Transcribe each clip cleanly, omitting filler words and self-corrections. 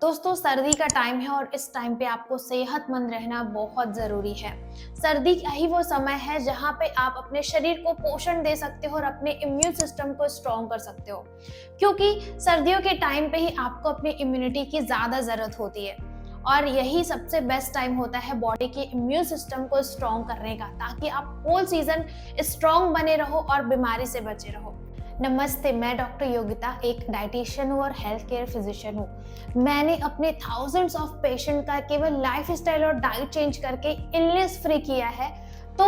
दोस्तों सर्दी का टाइम है और इस टाइम पे आपको सेहतमंद रहना बहुत ज़रूरी है। सर्दी का ही वो समय है जहाँ पे आप अपने शरीर को पोषण दे सकते हो और अपने इम्यून सिस्टम को स्ट्रॉन्ग कर सकते हो, क्योंकि सर्दियों के टाइम पे ही आपको अपनी इम्यूनिटी की ज़्यादा ज़रूरत होती है और यही सबसे बेस्ट टाइम होता है बॉडी के इम्यून सिस्टम को स्ट्रॉन्ग करने का, ताकि आप होल सीजन स्ट्रॉन्ग बने रहो और बीमारी से बचे रहो। नमस्ते, मैं डॉक्टर योगिता एक डाइटिशियन हूँ और हेल्थ केयर फिजिशियन हूँ। मैंने अपने थाउजेंड्स ऑफ पेशेंट का केवल लाइफ स्टाइल और डाइट चेंज करके इलनेस फ्री किया है। तो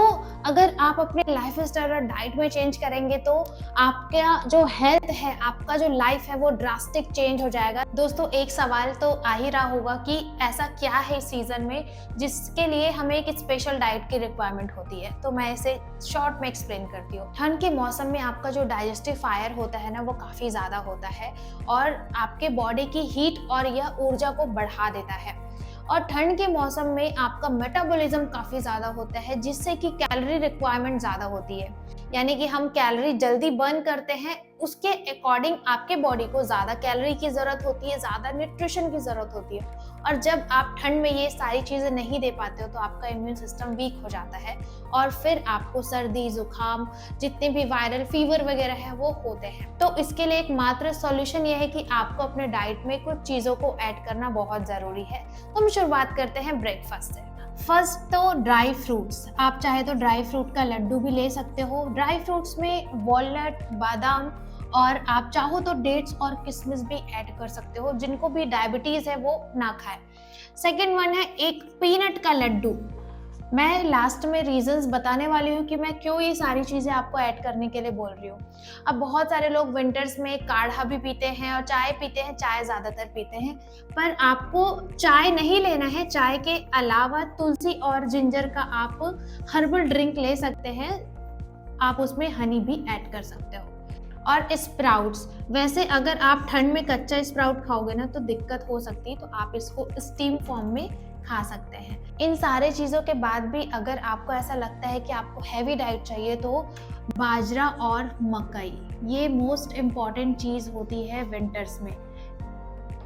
अगर आप अपने लाइफ स्टाइल और डाइट में चेंज करेंगे तो आपका जो हेल्थ है, आपका जो लाइफ है वो ड्रास्टिक चेंज हो जाएगा। दोस्तों एक सवाल तो आ ही रहा होगा कि ऐसा क्या है इस सीजन में जिसके लिए हमें एक स्पेशल डाइट की रिक्वायरमेंट होती है। तो मैं इसे शॉर्ट में एक्सप्लेन करती हूँ। ठंड के मौसम में आपका जो डाइजेस्टिव फायर होता है ना, वो काफ़ी ज़्यादा होता है और आपके बॉडी की हीट और यह ऊर्जा को बढ़ा देता है। और ठंड के मौसम में आपका मेटाबॉलिज्म काफ़ी ज़्यादा होता है, जिससे कि कैलोरी रिक्वायरमेंट ज़्यादा होती है, यानी कि हम कैलोरी जल्दी बर्न करते हैं, उसके अकॉर्डिंग आपके बॉडी को ज़्यादा कैलोरी की ज़रूरत होती है, ज़्यादा न्यूट्रिशन की ज़रूरत होती है। और जब आप ठंड में ये सारी चीज़ें नहीं दे पाते हो तो आपका इम्यून सिस्टम वीक हो जाता है और फिर आपको सर्दी जुकाम जितने भी वायरल फीवर वगैरह है वो होते हैं। तो इसके लिए एकमात्र सॉल्यूशन ये है कि आपको अपने डाइट में कुछ चीज़ों को ऐड करना बहुत ज़रूरी है। तो हम शुरुआत करते हैं ब्रेकफास्ट से। फर्स्ट तो ड्राई फ्रूट्स, आप चाहे तो ड्राई फ्रूट का लड्डू भी ले सकते हो। ड्राई फ्रूट्स में वॉलनट, बादाम और आप चाहो तो डेट्स और किशमिश भी ऐड कर सकते हो। जिनको भी डायबिटीज है वो ना खाए। सेकंड वन है एक पीनट का लड्डू। मैं लास्ट में रीजंस बताने वाली हूँ कि मैं क्यों ये सारी चीज़ें आपको ऐड करने के लिए बोल रही हूँ। अब बहुत सारे लोग विंटर्स में काढ़ा भी पीते हैं और चाय पीते हैं, चाय ज़्यादातर पीते हैं, पर आपको चाय नहीं लेना है। चाय के अलावा तुलसी और जिंजर का आप हर्बल ड्रिंक ले सकते हैं। आप उसमें हनी भी ऐड कर सकते हो। और स्प्राउट्स, वैसे अगर आप ठंड में कच्चा स्प्राउट खाओगे ना तो दिक्कत हो सकती है, तो आप इसको स्टीम फॉर्म में खा सकते हैं। इन सारे चीज़ों के बाद भी अगर आपको ऐसा लगता है कि आपको हैवी डाइट चाहिए तो बाजरा और मकई, ये मोस्ट इम्पॉर्टेंट चीज़ होती है विंटर्स में।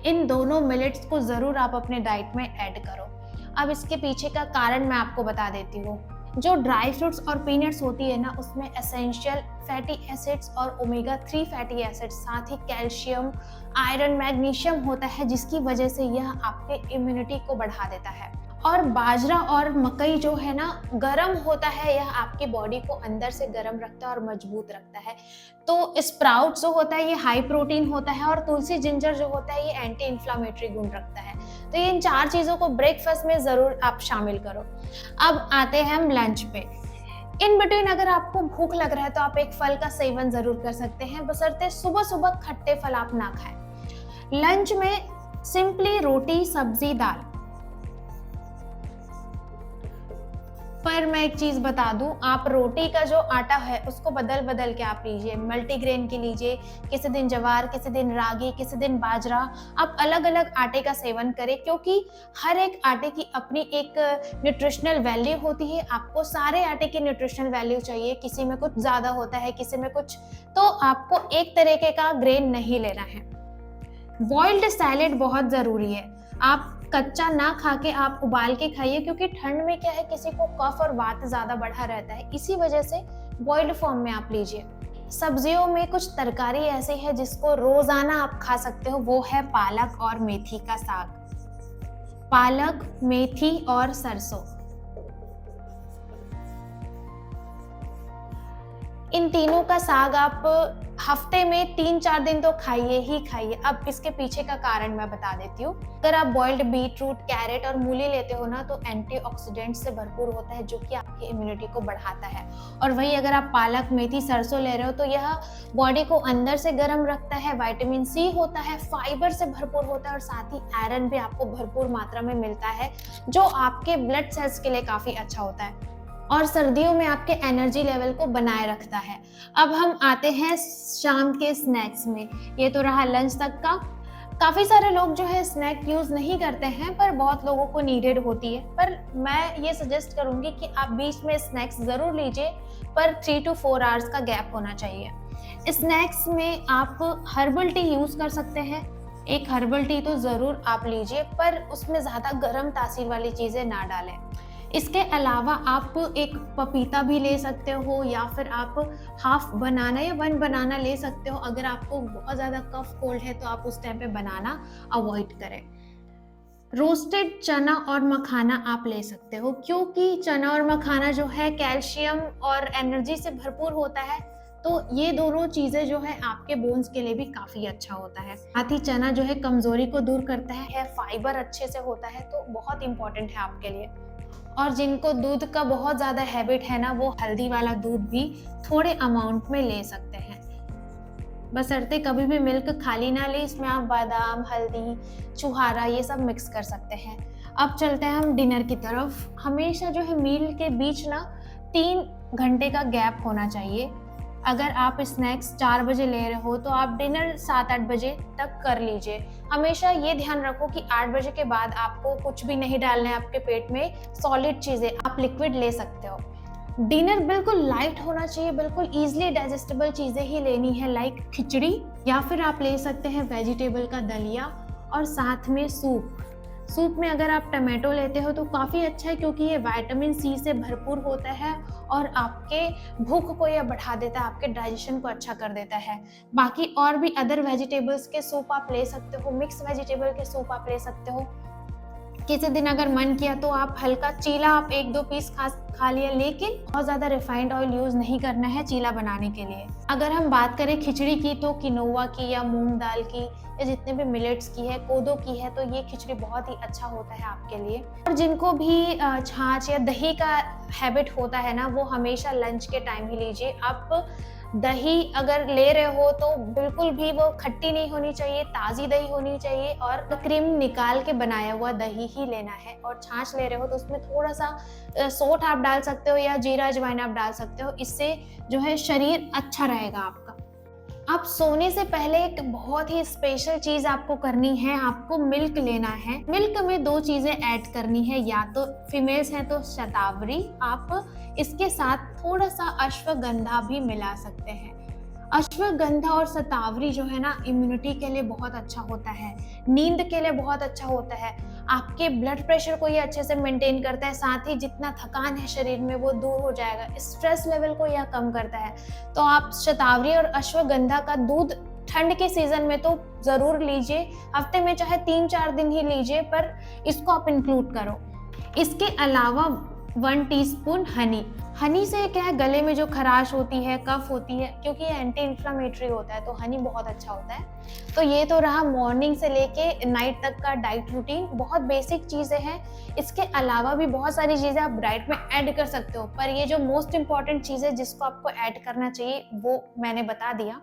इन दोनों मिलेट्स को ज़रूर आप अपने डाइट में ऐड करो। अब इसके पीछे का कारण मैं आपको बता देती हूँ। जो ड्राई फ्रूट्स और पीनट्स होती है ना, उसमें एसेंशियल फैटी एसिड्स और ओमेगा 3 फैटी एसिड्स, साथ ही कैल्शियम, आयरन, मैग्नीशियम होता है, जिसकी वजह से यह आपके इम्यूनिटी को बढ़ा देता है। और बाजरा और मकई जो है ना, गरम होता है, यह आपकी बॉडी को अंदर से गरम रखता है और मजबूत रखता है। तो स्प्राउट जो होता है ये हाई प्रोटीन होता है और तुलसी जिंजर जो होता है ये एंटी इन्फ्लामेटरी गुण रखता है। तो ये इन चार चीज़ों को ब्रेकफास्ट में ज़रूर आप शामिल करो। अब आते हैं हम लंच पे। इन बिटवीन अगर आपको भूख लग रहा है तो आप एक फल का सेवन ज़रूर कर सकते हैं, बशर्ते सुबह सुबह खट्टे फल आप ना खाएं। लंच में सिंपली रोटी, सब्जी, दाल। पर मैं एक चीज़ बता दूं, आप रोटी का जो आटा है उसको बदल बदल के आप लीजिए। मल्टीग्रेन की लीजिए, किसी दिन ज्वार, किसी दिन रागी, किसी दिन बाजरा। आप अलग अलग आटे का सेवन करें, क्योंकि हर एक आटे की अपनी एक न्यूट्रिशनल वैल्यू होती है। आपको सारे आटे की न्यूट्रिशनल वैल्यू चाहिए, किसी में कुछ ज़्यादा होता है, किसी में कुछ, तो आपको एक तरीके का ग्रेन नहीं लेना है। बॉइल्ड सैलेड बहुत ज़रूरी है। आप कच्चा ना खा के आप उबाल के खाइए, क्योंकि ठंड में क्या है, किसी को कफ और वात ज़्यादा बढ़ा रहता है, इसी वजह से बॉइल्ड फॉर्म में आप लीजिए। सब्जियों में कुछ तरकारी ऐसी है जिसको रोज़ाना आप खा सकते हो, वो है पालक और मेथी का साग। पालक, मेथी और सरसों, इन तीनों का साग आप हफ्ते में 3-4 दिन तो खाइए ही खाइए। अब इसके पीछे का कारण मैं बता देती हूँ। अगर आप बॉइल्ड बीट रूट, कैरेट और मूली लेते हो ना, तो एंटीऑक्सीडेंट से भरपूर होता है, जो कि आपकी इम्यूनिटी को बढ़ाता है। और वही अगर आप पालक, मेथी, सरसों ले रहे हो तो यह बॉडी को अंदर से गर्म रखता है, विटामिन सी होता है, फाइबर से भरपूर होता है और साथ ही आयरन भी आपको भरपूर मात्रा में मिलता है, जो आपके ब्लड सेल्स के लिए काफ़ी अच्छा होता है और सर्दियों में आपके एनर्जी लेवल को बनाए रखता है। अब हम आते हैं शाम के स्नैक्स में। ये तो रहा लंच तक का। काफ़ी सारे लोग जो है स्नैक यूज़ नहीं करते हैं, पर बहुत लोगों को नीडेड होती है। पर मैं ये सजेस्ट करूँगी कि आप बीच में स्नैक्स ज़रूर लीजिए, पर 3 to 4 आवर्स का गैप होना चाहिए। स्नैक्स में आप हर्बल टी यूज़ कर सकते हैं। एक हर्बल टी तो ज़रूर आप लीजिए, पर उसमें ज़्यादा गर्म तासीर वाली चीज़ें ना डालें। इसके अलावा आप एक पपीता भी ले सकते हो, या फिर आप हाफ बनाना या 1 बनाना ले सकते हो। अगर आपको बहुत ज़्यादा कफ कोल्ड है तो आप उस टाइम पे बनाना अवॉइड करें। रोस्टेड चना और मखाना आप ले सकते हो, क्योंकि चना और मखाना जो है कैल्शियम और एनर्जी से भरपूर होता है, तो ये दोनों चीज़ें जो है आपके बोन्स के लिए भी काफ़ी अच्छा होता है। साथ ही चना जो है कमज़ोरी को दूर करता है, फाइबर अच्छे से होता है, तो बहुत इंपॉर्टेंट है आपके लिए। और जिनको दूध का बहुत ज़्यादा हैबिट है ना, वो हल्दी वाला दूध भी थोड़े अमाउंट में ले सकते हैं। बशर्ते कभी भी मिल्क खाली ना ले, इसमें आप बादाम, हल्दी, छुहारा ये सब मिक्स कर सकते हैं। अब चलते हैं हम डिनर की तरफ। हमेशा जो है मील के बीच ना 3 घंटे का गैप होना चाहिए। अगर आप स्नैक्स 4 बजे ले रहे हो तो आप डिनर 7-8 बजे तक कर लीजिए। हमेशा ये ध्यान रखो कि 8 बजे के बाद आपको कुछ भी नहीं डालना है आपके पेट में, सॉलिड चीज़ें, आप लिक्विड ले सकते हो। डिनर बिल्कुल लाइट होना चाहिए, बिल्कुल ईजिली डाइजेस्टेबल चीज़ें ही लेनी है, लाइक खिचड़ी, या फिर आप ले सकते हैं वेजिटेबल का दलिया, और साथ में सूप। सूप में अगर आप टमाटो लेते हो तो काफ़ी अच्छा है, क्योंकि ये विटामिन सी से भरपूर होता है और आपके भूख को यह बढ़ा देता है, आपके डाइजेशन को अच्छा कर देता है। बाकी और भी अदर वेजिटेबल्स के सूप आप ले सकते हो, मिक्स वेजिटेबल के सूप आप ले सकते हो। किसी दिन अगर मन किया तो आप हल्का चीला आप 1-2 पीस खा लिया, लेकिन बहुत ज़्यादा रिफाइंड ऑयल यूज़ नहीं करना है चीला बनाने के लिए। अगर हम बात करें खिचड़ी की, तो किनोवा की या मूंग दाल की या जितने भी मिलेट्स की है, कोदो की है, तो ये खिचड़ी बहुत ही अच्छा होता है आपके लिए। और जिनको भी छाछ या दही का हैबिट होता है ना, वो हमेशा लंच के टाइम ही लीजिए। आप दही अगर ले रहे हो तो बिल्कुल भी वो खट्टी नहीं होनी चाहिए, ताज़ी दही होनी चाहिए, और क्रीम निकाल के बनाया हुआ दही ही लेना है। और छाछ ले रहे हो तो उसमें थोड़ा-सा सौंठ आप डाल सकते हो या जीरा अजवाइन आप डाल सकते हो, इससे जो है शरीर अच्छा रहेगा आपका। आप सोने से पहले एक बहुत ही स्पेशल चीज़ आपको करनी है, आपको मिल्क लेना है। मिल्क में 2 चीज़ें ऐड करनी है, या तो फीमेल्स हैं तो शतावरी, आप इसके साथ थोड़ा-सा अश्वगंधा भी मिला सकते हैं। अश्वगंधा और शतावरी जो है ना, इम्यूनिटी के लिए बहुत अच्छा होता है, नींद के लिए बहुत अच्छा होता है, आपके ब्लड प्रेशर को ये अच्छे से मेंटेन करता है, साथ ही जितना थकान है शरीर में वो दूर हो जाएगा, स्ट्रेस लेवल को यह कम करता है। तो आप शतावरी और अश्वगंधा का दूध ठंड के सीजन में तो ज़रूर लीजिए, हफ्ते में चाहे 3-4 दिन ही लीजिए, पर इसको आप इंक्लूड करो। इसके अलावा 1 टीस्पून हनी से क्या है, गले में जो खराश होती है, कफ होती है, क्योंकि ये एंटी इन्फ्लेमेटरी होता है, तो हनी बहुत अच्छा होता है। तो ये तो रहा मॉर्निंग से लेके नाइट तक का डाइट रूटीन, बहुत बेसिक चीज़ें हैं। इसके अलावा भी बहुत सारी चीज़ें आप डाइट में ऐड कर सकते हो, पर ये जो मोस्ट इंपॉर्टेंट चीज़ है जिसको आपको ऐड करना चाहिए वो मैंने बता दिया।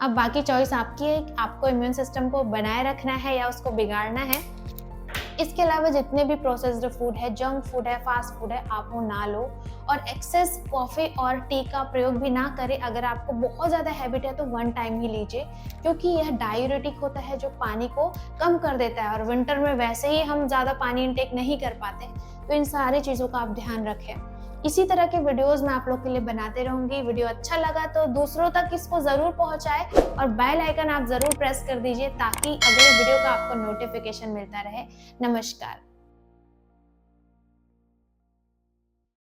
अब बाकी चॉइस आपकी है, आपको इम्यून सिस्टम को बनाए रखना है या उसको बिगाड़ना है। इसके अलावा जितने भी प्रोसेस्ड फूड है, जंक फूड है, फास्ट फूड है, आप वो ना लो, और एक्सेस कॉफ़ी और टी का प्रयोग भी ना करें। अगर आपको बहुत ज़्यादा हैबिट है तो 1 टाइम ही लीजिए, क्योंकि यह डायूरेटिक होता है जो पानी को कम कर देता है, और विंटर में वैसे ही हम ज़्यादा पानी इनटेक नहीं कर पाते, तो इन सारी चीज़ों का आप ध्यान रखें। इसी तरह के वीडियोस मैं आप लोग के लिए बनाते रहूंगी। वीडियो अच्छा लगा तो दूसरों तक इसको ज़रूर पहुंचाएं, और बेल आइकन आप ज़रूर प्रेस कर दीजिए, ताकि अगले वीडियो का आपको नोटिफिकेशन मिलता रहे। नमस्कार।